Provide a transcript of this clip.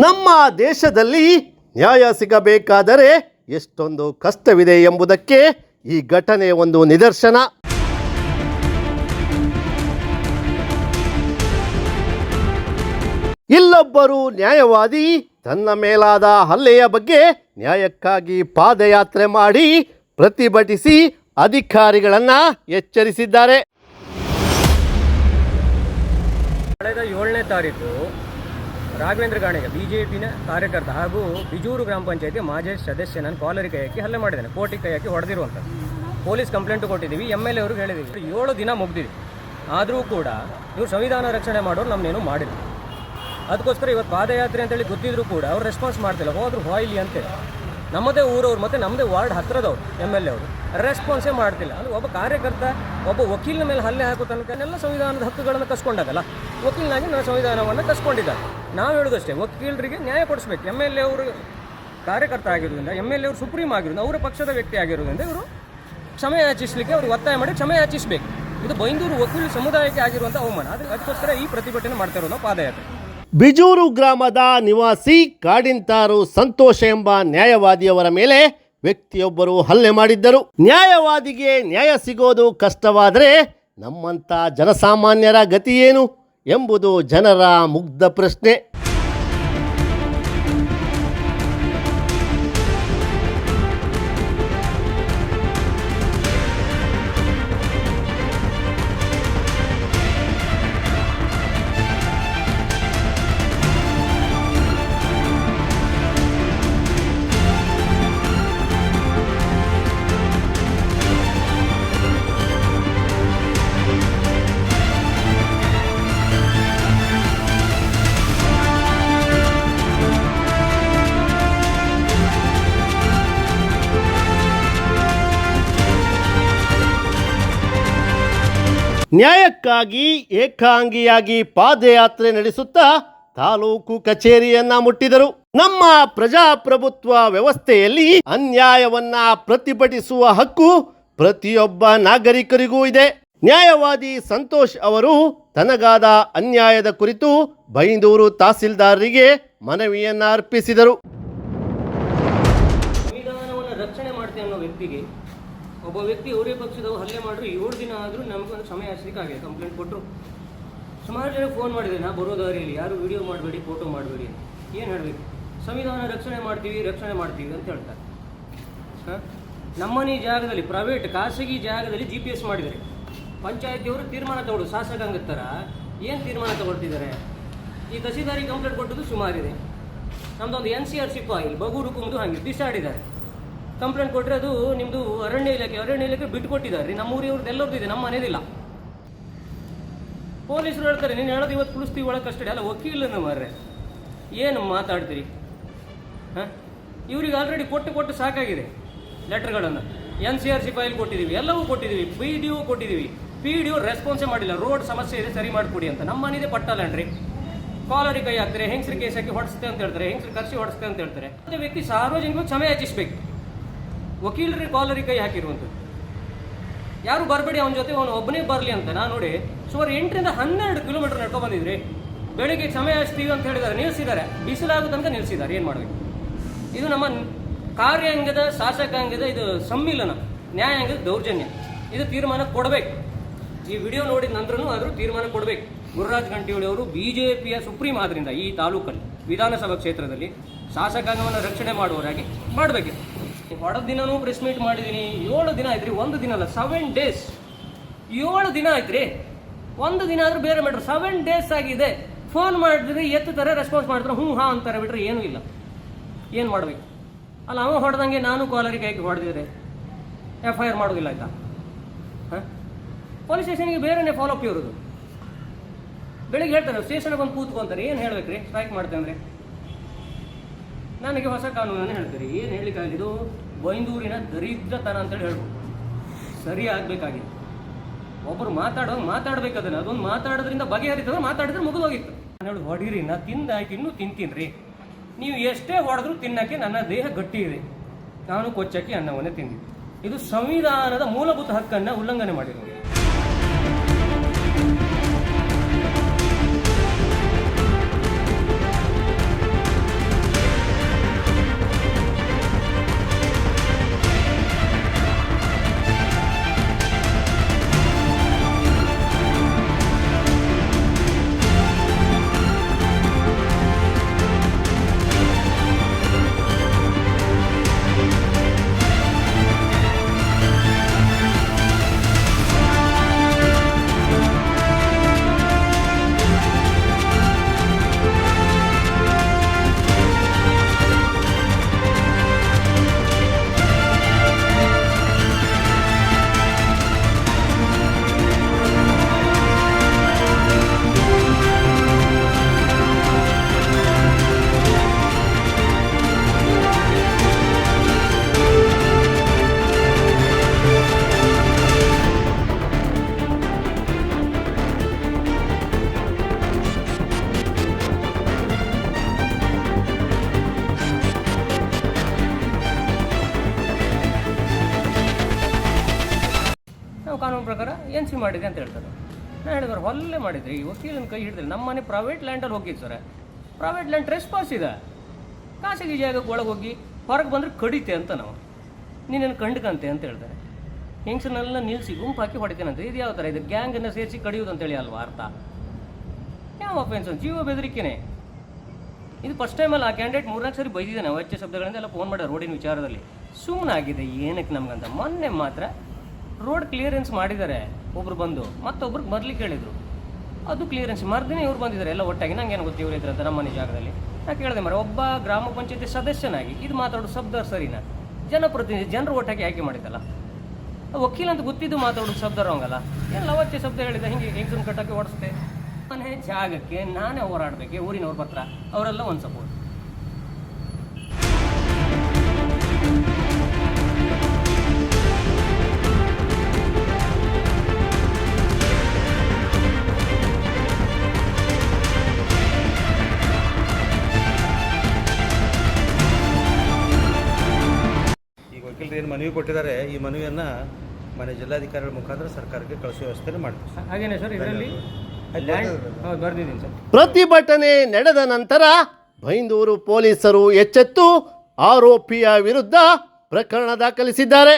ನಮ್ಮ ದೇಶದಲ್ಲಿ ನ್ಯಾಯ ಸಿಗಬೇಕಾದರೆ ಎಷ್ಟೊಂದು ಕಷ್ಟವಿದೆ ಎಂಬುದಕ್ಕೆ ಈ ಘಟನೆ ಒಂದು ನಿದರ್ಶನ. ಇಲ್ಲೊಬ್ಬರು ನ್ಯಾಯವಾದಿ ತನ್ನ ಮೇಲಾದ ಹಲ್ಲೆಯ ಬಗ್ಗೆ ನ್ಯಾಯಕ್ಕಾಗಿ ಪಾದಯಾತ್ರೆ ಮಾಡಿ ಪ್ರತಿಭಟಿಸಿ ಅಧಿಕಾರಿಗಳನ್ನು ಎಚ್ಚರಿಸಿದ್ದಾರೆ. ಕಳೆದ 7ನೇ ತಾರೀಕು ರಾಘವೇಂದ್ರ ಗಾಣಿಗ ಬಿಜೆಪಿನ ಕಾರ್ಯಕರ್ತ ಹಾಗೂ ಬಿಜೂರು ಗ್ರಾಮ ಪಂಚಾಯತಿ ಮಾಜಿ ಸದಸ್ಯನನ್ನು ಕಾಲರಿ ಕೈ ಹಾಕಿ ಹಲ್ಲೆ ಮಾಡಿದ್ದಾನೆ. ಕೋಟಿ ಕೈ ಹಾಕಿ ಹೊಡೆದಿರುವಂಥದ್ದು ಪೊಲೀಸ್ ಕಂಪ್ಲೇಂಟ್ ಕೊಟ್ಟಿದ್ದೀವಿ. MLA ಅವ್ರಿಗೆ ಹೇಳಿದ್ದೀವಿ. 7 ದಿನ ಮುಗ್ದಿದೆ. ಆದರೂ ಕೂಡ ಇವರು ಸಂವಿಧಾನ ರಕ್ಷಣೆ ಮಾಡೋರು ನಮ್ಮನ್ನೇನು ಮಾಡಿಲ್ಲ. ಅದಕ್ಕೋಸ್ಕರ ಇವತ್ತು ಪಾದಯಾತ್ರೆ ಅಂತೇಳಿ ಗೊತ್ತಿದ್ರು ಕೂಡ ಅವ್ರು ರೆಸ್ಪಾನ್ಸ್ ಮಾಡ್ತಿಲ್ಲ. ಹೋದ್ರು ಹೋಯ್ಲಿ ಅಂತೇಳಿ ನಮ್ಮದೇ ಊರವ್ರು ಮತ್ತು ನಮ್ಮದೇ ವಾರ್ಡ್ ಹತ್ತಿರದವ್ರು MLA ಅವರು ರೆಸ್ಪಾನ್ಸೇ ಮಾಡ್ತಿಲ್ಲ. ಅಂದರೆ ಒಬ್ಬ ಕಾರ್ಯಕರ್ತ ಒಬ್ಬ ವಕೀಲನ ಮೇಲೆ ಹಲ್ಲೆ ಹಾಕೋ ತನಕನೆಲ್ಲ ಸಂವಿಧಾನದ ಹಕ್ಕುಗಳನ್ನು ಕಸ್ಕೊಂಡಾಗಲ್ಲ. ವಕೀಲನಾಗಿ ನಾವು ಸಂವಿಧಾನವನ್ನು ಕಸ್ಕೊಂಡಿದ್ದಾರೆ. ನಾವು ಹೇಳೋದಷ್ಟೇ, ವಕೀಲರಿಗೆ ನ್ಯಾಯ ಕೊಡಿಸ್ಬೇಕು. MLA ಅವರು ಕಾರ್ಯಕರ್ತ ಆಗಿರೋದ್ರಿಂದ, MLA ಅವರು ಸುಪ್ರೀಂ ಆಗಿರೋದ್ರಿಂದ, ಅವರ ಪಕ್ಷದ ವ್ಯಕ್ತಿ ಆಗಿರೋದ್ರಿಂದ ಇವರು ಕ್ಷಮೆ ಯಾಚಿಸಲಿಕ್ಕೆ ಅವ್ರಿಗೆ ಒತ್ತಾಯ ಮಾಡಿ ಕ್ಷಮೆ ಯಾಚಿಸಬೇಕು. ಇದು ಬೈಂದೂರು ವಕೀಲ ಸಮುದಾಯಕ್ಕೆ ಆಗಿರುವಂಥ ಅವಮಾನ. ಅದಕ್ಕೋಸ್ಕರ ಈ ಪ್ರತಿಭಟನೆ ಮಾಡ್ತಾ ಇರೋದು ಪಾದಯಾತ್ರೆ. ಬಿಜೂರು ಗ್ರಾಮದ ನಿವಾಸಿ ಕಾಡಿಂತಾರು ಸಂತೋಷ ಎಂಬ ನ್ಯಾಯವಾದಿಯವರ ಮೇಲೆ ವ್ಯಕ್ತಿಯೊಬ್ಬರು ಹಲ್ಲೆ ಮಾಡಿದ್ದರು. ನ್ಯಾಯವಾದಿಗೆ ನ್ಯಾಯ ಸಿಗೋದು ಕಷ್ಟವಾದರೆ ನಮ್ಮಂಥ ಜನಸಾಮಾನ್ಯರ ಗತಿ ಏನು ಎಂಬುದು ಜನರ ಮುಗ್ಧ ಪ್ರಶ್ನೆ. ನ್ಯಾಯಕ್ಕಾಗಿ ಏಕಾಂಗಿಯಾಗಿ ಪಾದಯಾತ್ರೆ ನಡೆಸುತ್ತಾ ತಾಲೂಕು ಕಚೇರಿಯನ್ನ ಮುಟ್ಟಿದರು. ನಮ್ಮ ಪ್ರಜಾಪ್ರಭುತ್ವ ವ್ಯವಸ್ಥೆಯಲ್ಲಿ ಅನ್ಯಾಯವನ್ನ ಪ್ರತಿಭಟಿಸುವ ಹಕ್ಕು ಪ್ರತಿಯೊಬ್ಬ ನಾಗರಿಕರಿಗೂ ಇದೆ. ನ್ಯಾಯವಾದಿ ಸಂತೋಷ್ ಅವರು ತನಗಾದ ಅನ್ಯಾಯದ ಕುರಿತು ಬೈಂದೂರು ತಹಸೀಲ್ದಾರರಿಗೆ ಮನವಿಯನ್ನ ಅರ್ಪಿಸಿದರು. ಸಂವಿಧಾನವನ್ನು ರಕ್ಷಣೆ ಮಾಡ್ತೇವೆ ಅನ್ನೋ ವ್ಯಕ್ತಿಗೆ ಒಬ್ಬ ವ್ಯಕ್ತಿ ಅವರೇ ಪಕ್ಷದವರು ಹಲ್ಲೆ ಮಾಡಿದ್ರು. 7 ದಿನ ಆದರೂ ನಮಗೊಂದು ಸಮಯ ಹಚ್ಚಲಿಕ್ಕಾಗಿದೆ. ಕಂಪ್ಲೇಂಟ್ ಕೊಟ್ಟರು. ಸುಮಾರು ಜನ ಫೋನ್ ಮಾಡಿದೆ, ನಾ ಬರೋ ದಾರಿಯಲ್ಲಿ ಯಾರು ವಿಡಿಯೋ ಮಾಡಬೇಡಿ, ಫೋಟೋ ಮಾಡಬೇಡಿ. ಏನು ಹೇಳಬೇಕು? ಸಂವಿಧಾನ ರಕ್ಷಣೆ ಮಾಡ್ತೀವಿ ಅಂತ ಹೇಳ್ತಾರೆ. ನಮ್ಮನೆ ಜಾಗದಲ್ಲಿ ಪ್ರೈವೇಟ್ ಖಾಸಗಿ ಜಾಗದಲ್ಲಿ GPS ಮಾಡಿದ್ದಾರೆ. ಪಂಚಾಯತಿಯವರು ತೀರ್ಮಾನ ತಗೊಳ್ಳೋದು ಶಾಸಕಾಂಗದ ಥರ ಏನು ತೀರ್ಮಾನ ತಗೊಳ್ತಿದ್ದಾರೆ? ಈ ತಹಸೀಲ್ದಾರಿಗೆ ಕಂಪ್ಲೇಂಟ್ ಕೊಟ್ಟದ್ದು ಸುಮಾರಿದೆ. ನಮ್ಮದೊಂದು NCRC ಫೈಲ್ ಬಗೂರು ಕುಂದು ಹಾಗೆ ಬಿಸಾಡಿದ್ದಾರೆ. ಕಂಪ್ಲೇಂಟ್ ಕೊಟ್ಟರೆ ಅದು ನಿಮ್ಮದು ಅರಣ್ಯ ಇಲಾಖೆ ಬಿಟ್ಟು ಕೊಟ್ಟಿದ್ದಾರೆ. ನಮ್ಮ ಊರಿಯವ್ರದ್ದು ಎಲ್ಲರದ್ದು ಇದೆ, ನಮ್ಮ ಮನೇದಿಲ್ಲ. ಪೊಲೀಸರು ಹೇಳ್ತಾರೆ, ನೀನು ಹೇಳೋದು ಇವತ್ತು ಕುಳಿಸ್ತೀವಿ ಒಳಗೆ ಕಸ್ಟಡಿ ಅಲ್ಲ. ವಕೀಲನ ಮಾರ್ರೆ ಏನು ಮಾತಾಡ್ತೀರಿ? ಹಾಂ, ಇವ್ರಿಗೆ ಆಲ್ರೆಡಿ ಕೊಟ್ಟು ಸಾಕಾಗಿದೆ ಲೆಟರ್ಗಳನ್ನು. NCRC ಫೈಲ್ ಕೊಟ್ಟಿದ್ದೀವಿ, ಎಲ್ಲವೂ ಕೊಟ್ಟಿದ್ದೀವಿ, PDO ಕೊಟ್ಟಿದ್ದೀವಿ. PDO ರೆಸ್ಪಾನ್ಸೇ ಮಾಡಿಲ್ಲ. ರೋಡ್ ಸಮಸ್ಯೆ ಇದೆ, ಸರಿ ಮಾಡಿಕೊಡಿ ಅಂತ. ನಮ್ಮ ಮನೆಯದೇ ಪಟ್ಟಲ್ಲನ್ರಿ. ಕಾಲರಿ ಕೈ ಹಾಕ್ತಾರೆ, ಹೆಂಗಸ್ರಿ ಕೇಸ್ ಹಾಕಿ ಹೊಡಿಸ್ತೆ ಅಂತ ಹೇಳ್ತಾರೆ, ಹೆಂಗಸ್ರಿ ಕರ್ಸಿ ಹೊಡಿಸ್ತೆ ಅಂತ ಹೇಳ್ತಾರೆ. ಅದೇ ವ್ಯಕ್ತಿ ಸಾರ್ವಜನಿಕವಾಗಿ ಕ್ಷಮೆ ಯಾಚಿಸಬೇಕು. ವಕೀಲರಿಗೆ ಕಾಲರಿ ಕೈ ಹಾಕಿರುವಂಥದ್ದು. ಯಾರು ಬರಬೇಡಿ, ಅವನ ಜೊತೆ ಅವನು ಒಬ್ಬನೇ ಬರಲಿ ಅಂತ. ನಾನು ನೋಡಿ ಸುಮಾರು 8 ರಿಂದ 12 ಕಿಲೋಮೀಟರ್ ನಡ್ಕೊ ಬಂದಿದ್ರಿ. ಬೆಳಿಗ್ಗೆ ಕ್ಷಮೆ ಯಾಚಿಸ್ತೀವಿ ಅಂತ ಹೇಳಿದ್ದಾರೆ, ನಿಲ್ಲಿಸಿದ್ದಾರೆ. ಬಿಸಿಲಾಗೋ ತನಕ ನಿಲ್ಲಿಸಿದ್ದಾರೆ. ಏನು ಮಾಡಬೇಕು? ಇದು ನಮ್ಮ ಕಾರ್ಯಾಂಗದ ಶಾಸಕಾಂಗದ ಇದು ಸಮ್ಮಿಲನ, ನ್ಯಾಯಾಂಗದ ದೌರ್ಜನ್ಯ. ಇದು ತೀರ್ಮಾನ ಕೊಡಬೇಕು. ಈ ವಿಡಿಯೋ ನೋಡಿದ ನಂತರನೂ ಆದರೂ ತೀರ್ಮಾನ ಕೊಡಬೇಕು. ಗುರುರಾಜ್ ಗಂಟಿಹೊಳಿ ಅವರು BJPಯ ಸುಪ್ರೀಂ ಆದ್ರಿಂದ ಈ ತಾಲೂಕಲ್ಲಿ ವಿಧಾನಸಭಾ ಕ್ಷೇತ್ರದಲ್ಲಿ ಶಾಸಕಾಂಗವನ್ನು ರಕ್ಷಣೆ ಮಾಡುವವರಾಗಿ ಮಾಡಬೇಕು. ಹೊಡೆದ ದಿನನೂ ಪ್ರೆಸ್ ಮೀಟ್ ಮಾಡಿದ್ದೀನಿ. 7 ದಿನ ಆಯ್ತು ರೀ, 1 ದಿನ ಅಲ್ಲ, 7 ಡೇಸ್. 7 ದಿನ ಆಯ್ತು ರೀ. 1 ದಿನ ಆದರೂ ಬೇರೆ ಮಾಡ್ರಿ. 7 ಡೇಸ್ ಆಗಿದೆ. ಫೋನ್ ಮಾಡಿದ್ರೆ ಎತ್ತುತ್ತಾರೆ, ರೆಸ್ಪಾನ್ಸ್ ಮಾಡ್ತಾರೆ, ಹಾ ಅಂತಾರೆ, ಬಿಟ್ರೆ ಏನೂ ಇಲ್ಲ. ಏನು ಮಾಡಬೇಕು? ಅಲ್ಲ, ಅವ ಹೊಡೆದಂಗೆ ನಾನು ಕಾಲರಿ ಕೈಗೆ ಹೊಡೆದಿದ್ರೆ FIR ಮಾಡೋದಿಲ್ಲ ಆಯ್ತಾ? ಹಾಂ, ಪೊಲೀಸ್ ಸ್ಟೇಷನ್ಗೆ ಬೇರೆನೇ ಫಾಲೋ ಅಪ್ ಇರೋದು. ಬೆಳಿಗ್ಗೆ ಹೇಳ್ತಾರೆ, ಸ್ಟೇಷನ್ಗೆ ಬಂದು ಕೂತ್ಕೊಂತಾರೆ. ಏನು ಹೇಳ್ಬೇಕು ರೀ? ಸ್ಟ್ರೈಕ್ ಮಾಡ್ತೇವೆ ಅಂದರೆ ನನಗೆ ಹೊಸ ಕಾನೂನನ್ನು ಹೇಳ್ತಾರೆ. ಏನು ಹೇಳಲಿಕ್ಕಾಗಿದ್ದು? ಬೈಂದೂರಿನ ದರಿದ್ರತನ ಅಂತೇಳಿ ಹೇಳ್ಬೋದು. ಸರಿ ಆಗಬೇಕಾಗಿದೆ. ಒಬ್ಬರು ಮಾತಾಡ್ಬೇಕು. ಅದೊಂದು ಮಾತಾಡೋದ್ರಿಂದ ಬಗೆಹರಿತದೆ. ಮಾತಾಡಿದ್ರೆ ಮುಗಿದೋಗಿತ್ತು. ನಾನು ಹೇಳೋದು, ಹೊಡೀರಿ, ನಾ ತಿಂದಾಯ್ತು, ಇನ್ನೂ ತಿಂತೀನಿ ರೀ. ನೀವು ಎಷ್ಟೇ ಹೊಡೆದ್ರೂ ತಿನ್ನೋಕ್ಕೆ ನನ್ನ ದೇಹ ಗಟ್ಟಿ ಇದೆ. ನಾನು ಕೊಚ್ಚಕ್ಕೆ ಅನ್ನವನ್ನೇ ತಿಂದಿದ್ದೆ. ಇದು ಸಂವಿಧಾನದ ಮೂಲಭೂತ ಹಕ್ಕನ್ನು ಉಲ್ಲಂಘನೆ ಮಾಡಿರೋದು. ಏಜೆನ್ಸಿ ಮಾಡಿದೆ ಅಂತ ಹೇಳ್ತಾರೆ. ನಾನು ಹೇಳಿದ್ರೆ ಹೊಲ್ಲೆ ಮಾಡಿದ್ರಿ, ಈ ವಕೀಲನ ಕೈ ಹಿಡಿದ್ರೆ ನಮ್ಮ ಮನೆ ಪ್ರೈವೇಟ್ ಲ್ಯಾಂಡಲ್ಲಿ ಹೋಗಿದ್ದು ಸರ್. ಪ್ರೈವೇಟ್ ಲ್ಯಾಂಡ್ ಟ್ರೆಸ್ ಪಾಸ್ ಇದೆ, ಖಾಸಗಿ ಜಾಗಕ್ಕೆ ಒಳಗೆ ಹೋಗಿ ಹೊರಗೆ ಬಂದರೆ ಕಡಿತೆ ಅಂತ ನಾವು, ನೀನೇನು ಕಂಡ್ಕಂತೆ ಅಂತ ಹೇಳ್ತಾರೆ. ಹೆಂಗಸನ್ನೆಲ್ಲ ನಿಲ್ಲಿಸಿ ಗುಂಪು ಹಾಕಿ ಹೊಡಿತೇನಂತ. ಇದು ಯಾವ ಥರ? ಇದು ಗ್ಯಾಂಗನ್ನು ಸೇರಿಸಿ ಕಡಿಯೋದು ಅಂತೇಳಿ ಅಲ್ವಾ ಅರ್ಥ? ಯಾವ ಅಫೆನ್ಸ್? ಜೀವ ಬೆದರಿಕೆನೆ. ಇದು ಫಸ್ಟ್ ಟೈಮಲ್ಲಿ ಆ ಕ್ಯಾಂಡಿಡೇಟ್ 3-4 ಸರಿ ಬೈದಿದ್ದಾನೆ ಅವಾಚ್ಯ ಶಬ್ದಗಳಿಂದ ಎಲ್ಲ ಫೋನ್ ಮಾಡಿ ರೋಡಿನ ವಿಚಾರದಲ್ಲಿ. ಸುಮ್ಮನಾಗಿದೆ ಏನಕ್ಕೆ ನಮ್ಗಂತ. ಮೊನ್ನೆ ಮಾತ್ರ ರೋಡ್ ಕ್ಲಿಯರೆನ್ಸ್ ಮಾಡಿದ್ದಾರೆ ಒಬ್ರು ಬಂದು, ಮತ್ತೊಬ್ರಿಗೆ ಮೊದಲಿಗೆ ಕೇಳಿದರು, ಅದು ಕ್ಲಿಯರೆನ್ಸ್ ಮರ್ದಿನೇ ಇವ್ರು ಬಂದಿದ್ದಾರೆ ಎಲ್ಲ ಒಟ್ಟಾಗಿ. ನಂಗೆ ಏನು ಗೊತ್ತು ಇವ್ರು ಇದ್ರಂತ ನಮ್ಮ ಮನೆ ಜಾಗದಲ್ಲಿ. ನಾನು ಕೇಳಿದೆ ಮರ, ಒಬ್ಬ ಗ್ರಾಮ ಪಂಚಾಯತಿ ಸದಸ್ಯನಾಗಿ ಇದು ಮಾತಾಡೋದು ಶಬ್ದ ಸರಿನಾ? ಜನಪ್ರತಿನಿಧಿ ಜನರು ಒಟ್ಟಾಗಿ ಆಯ್ಕೆ ಮಾಡಿದ್ದಲ್ಲ, ವಕೀಲ ಅಂತ ಗೊತ್ತಿದ್ದು ಮಾತಾಡೋದು ಶಬ್ದ ರಾಂಗಲ್ಲ. ಏನು ಅವಾಚ್ಯ ಶಬ್ದ ಹೇಳಿದ ಹಿಂಗೆ ಹೆಂಗಸನ್ನು ಕಟ್ಟಕ್ಕೆ ಓಡಿಸ್ತೆ. ಮನೆ ಜಾಗಕ್ಕೆ ನಾನೇ ಹೋರಾಡಬೇಕೆ? ಊರಿನವ್ರ ಪತ್ರ ಅವರೆಲ್ಲ ಒಂದು ಸಪೋರ್ಟ್. ಈಗ ವಕೀಲರು ಏನು ಮನವಿ ಕೊಟ್ಟಿದ್ದಾರೆ, ಈ ಮನವಿಯನ್ನು ಮನೆ ಜಿಲ್ಲಾಧಿಕಾರಿಗಳ ಮುಖಾಂತರ ಸರ್ಕಾರಕ್ಕೆ ಕಳಿಸುವ ವ್ಯವಸ್ಥೆ ಮಾಡ್ತೀವಿ. ಹಾಗೇನೆ ಸರ್, ಇದರಲ್ಲಿ ಬರ್ದಿದ್ದೀನಿ ಸರ್. ಪ್ರತಿಭಟನೆ ನಡೆದ ನಂತರ ಬೈಂದೂರು ಪೊಲೀಸರು ಎಚ್ಚೆತ್ತು ಆರೋಪಿಯ ವಿರುದ್ಧ ಪ್ರಕರಣ ದಾಖಲಿಸಿದ್ದಾರೆ.